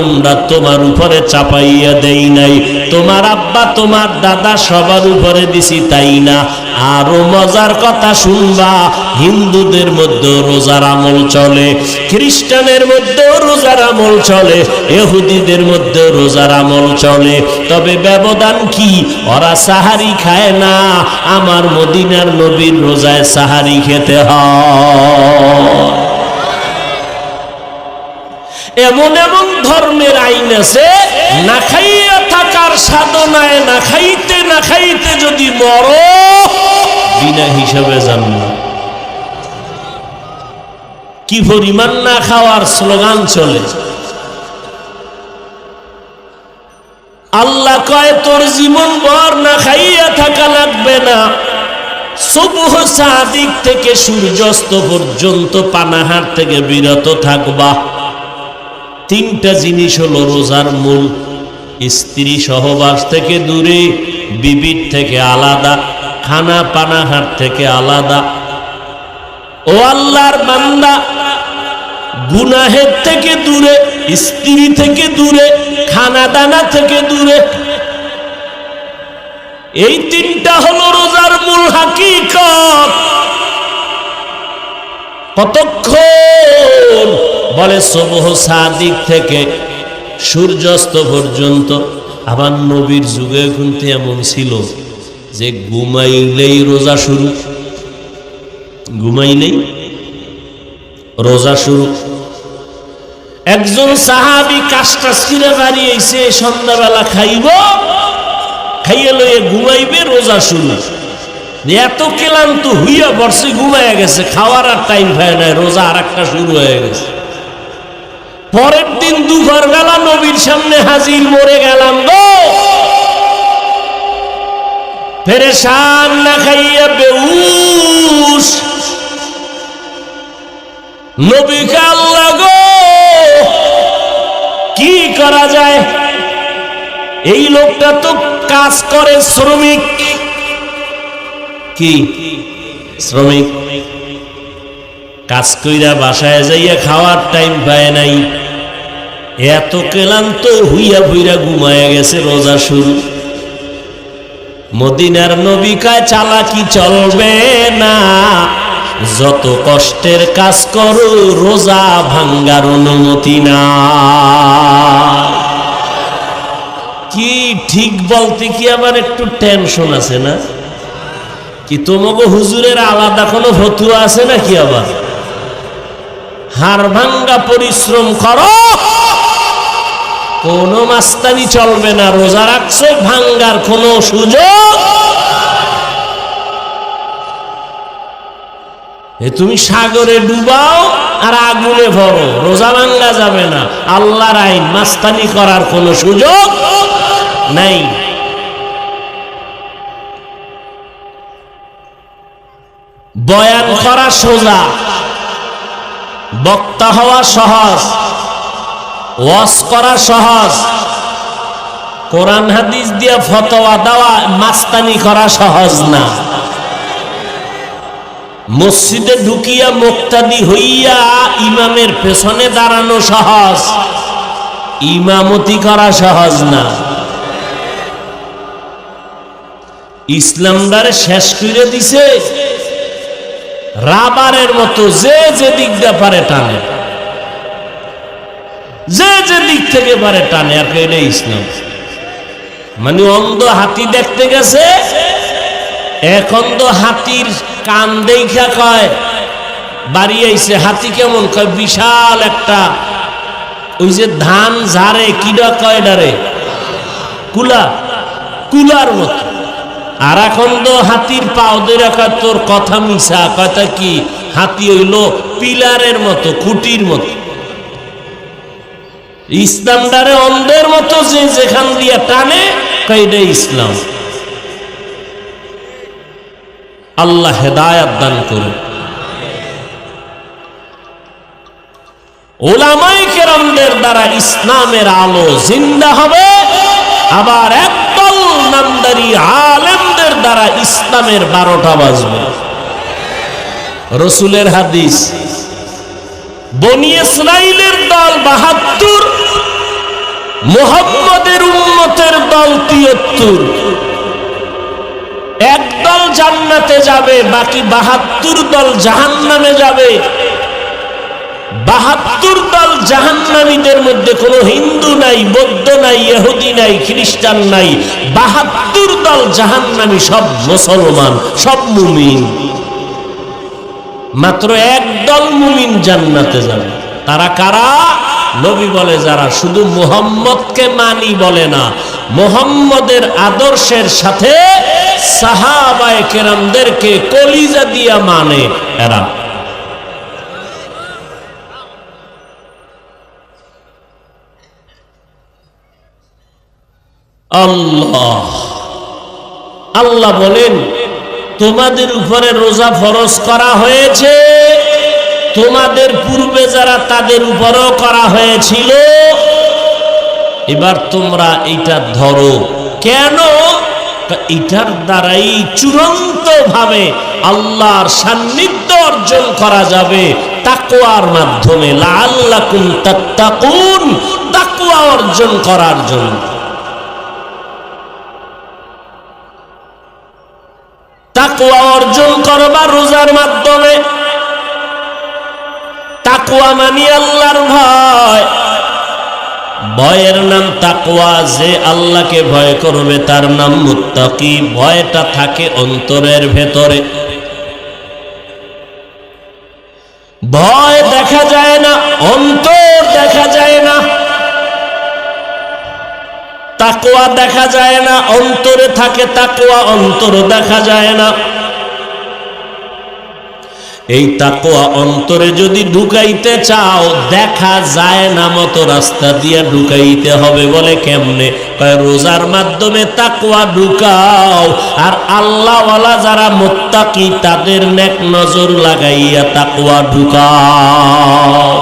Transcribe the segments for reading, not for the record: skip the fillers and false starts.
হুকুমটা তোমার উপরে চাপাইয়া দেই নাই, তোমার আব্বা তোমার দাদা সবার উপরে দিছি তাই না। আরো মজার কথা শুনবা, হিন্দুদের মধ্যে রোজার আমল চলে, খ্রিস্টানের মধ্যে রোজার আমল চলে, ইহুদিদের মধ্যে রোজার আমল চলে। তবে ব্যবধান কি? ওরা সাহারি খায় না, আমার মদিনার নবীর রোজায় সাহারি খেতে হয়। এমন এমন ধর্মের আইন আছে, না খাইয়া থাকার সাধনায় না খাইতে যদি মরো, বিনা হিসাবে জান্নাত। কি পরিমাণ না খাওয়ার স্লোগান চলে। আল্লাহ কয় তোর জীবন ভর না খাইয়া থাকা লাগবে না, সুবহ সাদিক থেকে সূর্যাস্ত পর্যন্ত পানাহার থেকে বিরত থাকবা। তিনটা জিনিস হলো রোজার মূল: স্ত্রী সহবাস থেকে দূরে, বিবির থেকে আলাদা, খানা পানাহার থেকে আলাদা। ও আল্লাহর বান্দা, গুনাহের থেকে দূরে, স্ত্রী থেকে দূরে, খানা দানা থেকে দূরে। এই তিনটা হলো রোজার মূল হাকিকত। কতক্ষণ? বলে সুবহ সাদিক থেকে সূর্যাস্ত পর্যন্ত। আবার নবীর যুগে কিন্তু এমন ছিল যে ঘুমাইলেই রোজা শুরু, ঘুমাইলেই রোজা শুরু। একজন সাহাবী কাজটা ছিঁড়ে বাড়ি এসে সন্ধ্যাবেলা খাইব, খাইয়ে লইয়ে ঘুমাইবে, রোজা শুরু। এত ক্লান্ত হইয়া বর্ষে ঘুমাইয়া গেছে, খাওয়ার আর টাইম পায় নাই, রোজা আর একটা শুরু হয়ে গেছে। পরের দিন দুপুর বেলা নবীর সামনে হাজির, মরে গেলাম গো, পেরেশান, না খাইয়া বেহুশ। নবীকে আল্লাহ গো কি করা যায়? এই লোকটা তো কাজ করে, শ্রমিক। কি শ্রমিক? কাজ কইরা বাসায় যাইয়া খাওয়ার টাইম পায় নাই, এত ক্লান্ত হইয়া ভুইরা ঘুমায়া গেছে, রোজা শুরু। মদিনার নবী কয় চালাকি চলবে না, যত কষ্টের কাজ করো রোজা ভাঙ্গার অনুমতি না। কি ঠিক বলতে কি আবার একটু টেনশন আছে না? কি তোমাকে হুজুরের আলাদা কোনো ফতুয়া আছে নাকি? আবার হাড় ভাঙ্গা পরিশ্রম করো, কোনো মাস্তানি চলবে না, রোজা রাখছো, ভাঙ্গার কোনো সুযোগ। তুমি সাগরে ডুবাও আর আগুনে ভরো, রোজা ভাঙ্গা যাবে না। আল্লাহর আইন, মাস্তানি করার কোনো সুযোগ নাই। বয়ান করা সোজা, বক্তা হওয়া সহজ, ওয়াজ করা সহজ, কোরআন হাদিস দিয়া ফতোয়া দেওয়া, মাস্তানি করা সহজ না। মসজিদে ঢুকিয়া মুক্তাদি হইয়া ইমামের পেছনে দাঁড়ানো সহজ, ইমামতি করা সহজ না। ইসলামদারে শেষ করে দিছে রাবারের মতো, যে যে দিক দিয়ে পারে টানে, যে যে দিক থেকে পারে টানে। আর এটা ইসলাম মানে অন্ধ হাতি দেখতে গেছে, এক অন্ধ হাতির কান দেখা কয় বাড়ি আইছে। হাতি কেমন? কয় বিশাল একটা, ওই যে ধান ঝাড়ে কিডা কয় ডারে, কুলা, কুলার মতো। আর এখন তো হাতির পাও ধরে কয় তোর কথা মিশা। কথা কি? হাতি হইল পিলারের মতো, খুঁটির মতো। ইসলামদারে অন্ধের মতো যে যেখান দিয়া টানে, কয় এটা ইসলাম। আল্লাহ হেদায়াত দান করুন। উলামায়ে কেরামদের দ্বারা ইসলামের আলো জিন্দা হবে, আবার একদল নামদারি আলেমদের দ্বারা ইসলামের 12টা বাজবে। রসুলের হাদিস, বনি ইসরাইলের দল 72, মুহাম্মদের উম্মতের দল 73, এক দল জান্নাতে যাবে, বাকি 72 দল জাহান্নামে যাবে। 72 দল জাহান্নামীদের মধ্যে কোনো হিন্দু নাই, বৌদ্ধ নাই, ইহুদি নাই, খ্রিস্টান নাই। 72 দল জাহান্নামী, সব মুসলমান, সব মুমিন। মাত্র এক দল মুমিন জান্নাতে যাবে। তারা কারা? নবী বলে যারা শুধু মুহাম্মদকে মানি বলে না, মুহাম্মদের আদর্শের সাথে সাহাবায়ে কেরামদেরকে কলিজা দিয়া মানে এরা। আল্লাহ আল্লাহ বলেন, তোমাদের উপরে রোজা ফরজ করা হয়েছে, তোমাদের পূর্বে যারা তাদের উপরও করা হয়েছিল, এবার তোমরা এটা ধরো। কেন? এটার দ্বারাই চূড়ান্ত ভাবে আল্লাহর সান্নিধ্য অর্জন করা যাবে তাকওয়ার মাধ্যমে। লাআল্লাকুম তাত্তাকুন, তাকওয়া অর্জন করার জন্য। তাকওয়া অর্জন করবা রোজার মাধ্যমে। তাকওয়া মানে আল্লাহর ভয়। ভয়ের নাম তাকওয়া। যে আল্লাহকে ভয় করবে তার নাম মুত্তাকি। ভয়টা থাকে অন্তরের ভেতরে, ভয় দেখা যায় না, অন্তর দেখা যায় না। তাকওয়া দেখা যায় না, অন্তরে থাকে তাকওয়া, অন্তর দেখা যায় না। এই তাকওয়া অন্তরে যদি ঢুকাইতে চাও, দেখা যায় না মতো রাস্তা দিয়ে ঢুকাইতে হবে। বলে কেমনে? রোজার মাধ্যমে তাকওয়া ঢুকাও, আর আল্লাহওয়ালা যারা মুত্তাকি তাদের নেক নজর লাগাইয়া তাকওয়া ঢুকাও।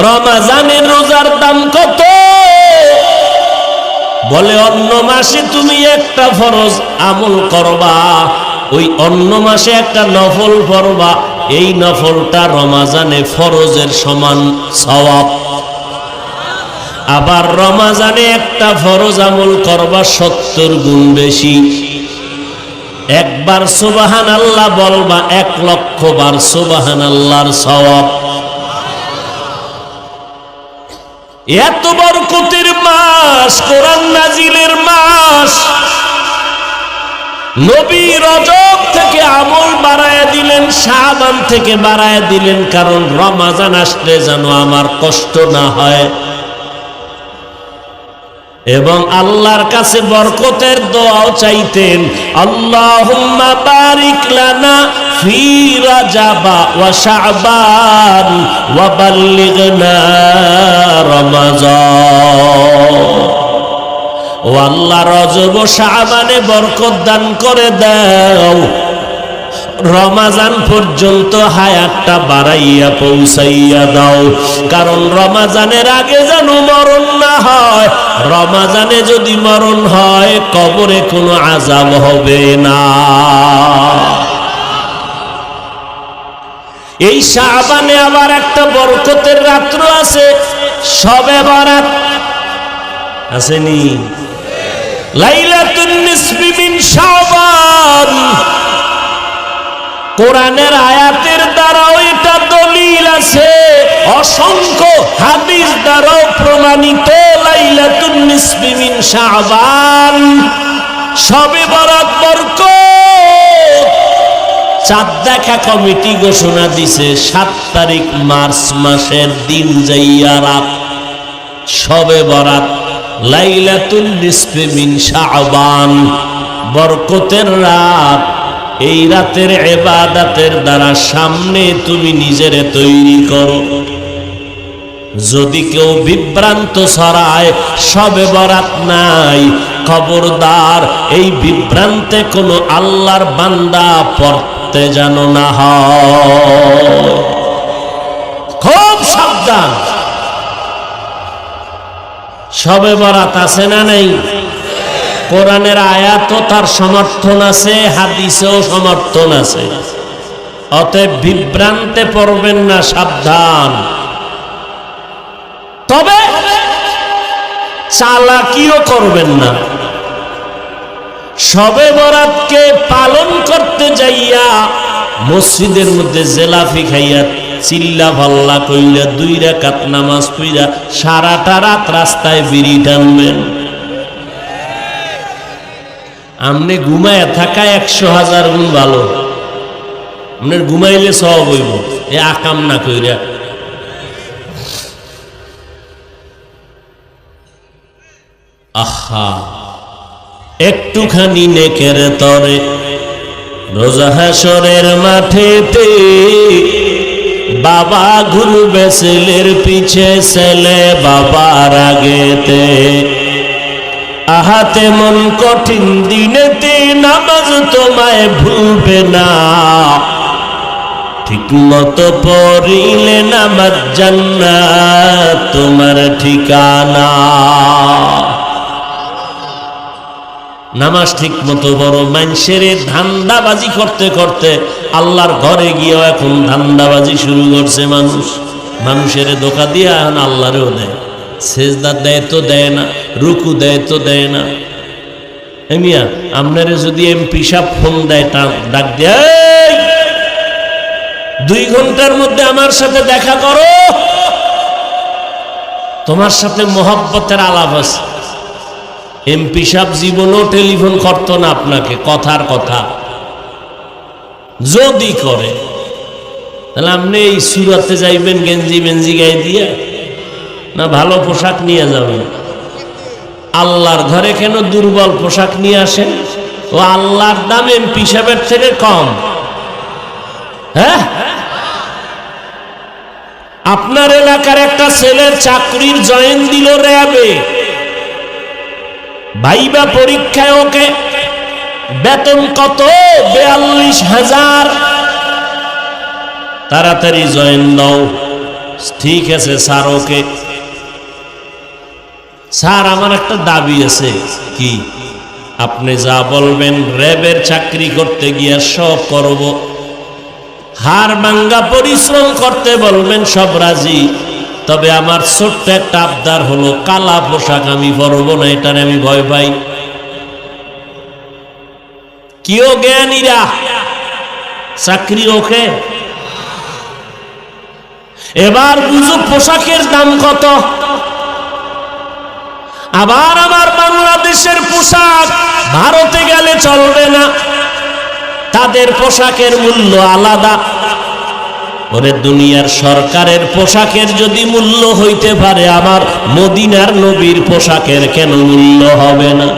রমজানের রোজার দাম কত? বলে অন্য মাসে তুমি একটা ফরজ আমল করবা, ওই অন্য মাসে একটা নফল পড়বা, এই নফলটা রমজানে ফরজের সমান সওয়াব। আবার রমজানে একটা ফরজ আমল করবা 70 গুণ বেশি। একবার সুবহানাল্লাহ বলবা 1 লক্ষ বার সুবহানাল্লাহর সওয়াব। এত বরকতের মাস, কোরআন নাজিলের মাস। নবী রজব থেকে আমল বাড়ায় দিলেন, শাবান থেকে বাড়ায় দিলেন, কারণ রমজান আসলে যেন আমার কষ্ট না হয়। এবং আল্লাহর কাছে বরকতের দোয়াও চাইতেন, আল্লাহুম্মা বারিক লানা ফি রাজাবা ওয়া শাবান ওয়া বাল্লিগনা রমাজান। ও আল্লাহ, রজব ও শাবানে বরকত দান করে দাও, রমজান পর্যন্ত হায়াতটা বাড়াইয়া পৌঁছাইয়া দাও। কারণ রমজানের আগে যেন মরণ না হয়। রমজানে যদি মরণ হয়, কবরে কোনো আযাব হবে না। এই শাবানে আবার একটা বরকতের রাত্র আছে, শবে বরাত আসেনি? লাইলাতুন নিসফি মিন শাবান। কোরআনের আয়াতের দ্বারাও এটা দলিল আছে, অসংখ্য হাদিস দ্বারাও প্রমাণিত। লাইলাতুন নিসফি মিন শাবান, শবে বরাত বরকত। চাঁদ দেখা কমিটি ঘোষণা দিছে 7 তারিখ মার্চ মাসের দিন যাইয়া রাত, শবে বরাত, লাইলাতুন নিসফি মিন শাবান, বরকতের রাত। এই রাতের ইবাদতের দ্বারা সামনে তুমি নিজেরে তৈরি করো। যদি কেউ বিভ্রান্ত ছড়ায় শবে বরাত নাই, খবরদার, এই বিভ্রান্তে কোনো আল্লাহর বান্দা পড়তে যেন না হয়। খুব সাবধান। শবে বরাত আছে না নাই? কোরআনের আয়াতও তার সমর্থন আছে, হাদিসেও সমর্থন আছে। অতএব বিভ্রান্তে পড়বেন না, সাবধান। তবে চালাকিও করবেন না। শবে বরাতকে পালন করতে যাইয়া মসজিদের মধ্যে জেলাফি খাইয়া চিল্লা ভাল্লা কইলা 2 রাকাত নামাজ পড়া সারাটা রাত রাস্তায় বিড়ি টানবেন। আমনে ঘুমায় থাকা 100,000 গুণ ভালো। আপনার ঘুমাইলে সব হইব, এ আকাম না কইরা। আহা, একটুখানি নেকের তরে রোজা হাসরের মাঠেতে বাবা ঘুরবে ছেলের পিছে, ছেলে বাবার আগেতে। আহাতে মন কঠিন দিনেতে নামাজ তোমায় ভুলবে না, ঠিক মতো পড়িলে নামাজ জান্নাত তোমার ঠিকানা। নামাজ ঠিক মতো বড়। মানুষের ধান্দাবাজি করতে করতে আল্লাহর ঘরে গিয়েও এখন ধান্দাবাজি শুরু করছে মানুষ। মানুষের ধোঁকা দিয়ে এখন আল্লাহরেও দেয়, সেজদা দেয় তো দেয় না, রুকু দেয় তো দেয় না। মিয়া আপনারে যদি এমপি সাহেব ফোন দেয়, ডাক দেয় 2 ঘন্টার মধ্যে আমার সাথে দেখা করো, তোমার সাথে মোহব্বতের আলাপ আছে। এমপি সাহেব জীবনও টেলিফোন করতো না আপনাকে, কথার কথা। যদি করে তাহলে আপনি এই সুরাতে যাইবেন গেঞ্জি মেঞ্জি গায়ে দিয়ে, না ভালো পোশাক নিয়ে যাবেন? আল্লাহর ঘরে কেন দুর্বল পোশাক নিয়ে আসেন? ও আল্লাহর দাম এমপি সাহেবের থেকে কম? হ্যাঁ, আপনার এলাকার একটা ছেলের চাকরির জয়েন দিল র্যাবে, ভাইবা পরীক্ষায় ওকে বেতন কত? 42,000। তাড়াতাড়ি জয়েন দাও। ঠিক আছে স্যার, ওকে। স্যার আমার একটা দাবি আছে। কি? আপনি যা বলবেন, র্যাবের চাকরি করতে গিয়ে সব করব। হাড় ভাঙ্গা পরিশ্রম করতে বলবেন, সব রাজি। তবে আমার ছোট্ট একটা আবদার হলো, কালা পোশাক আমি পরবো না, এটার আমি ভয় পাই। কিও জ্ঞানীরা, চাকরি ওকে। এবার বুঝো পোশাকের দাম কত। আবার আমার বাংলাদেশের পোশাক ভারতে গেলে চলবে না, তাদের পোশাকের মূল্য আলাদা। ওরে দুনিয়ার সরকারের পোশাকের যদি মূল্য হইতে পারে, আমার মদিনার নবীর পোশাকের কেন মূল্য হবে না?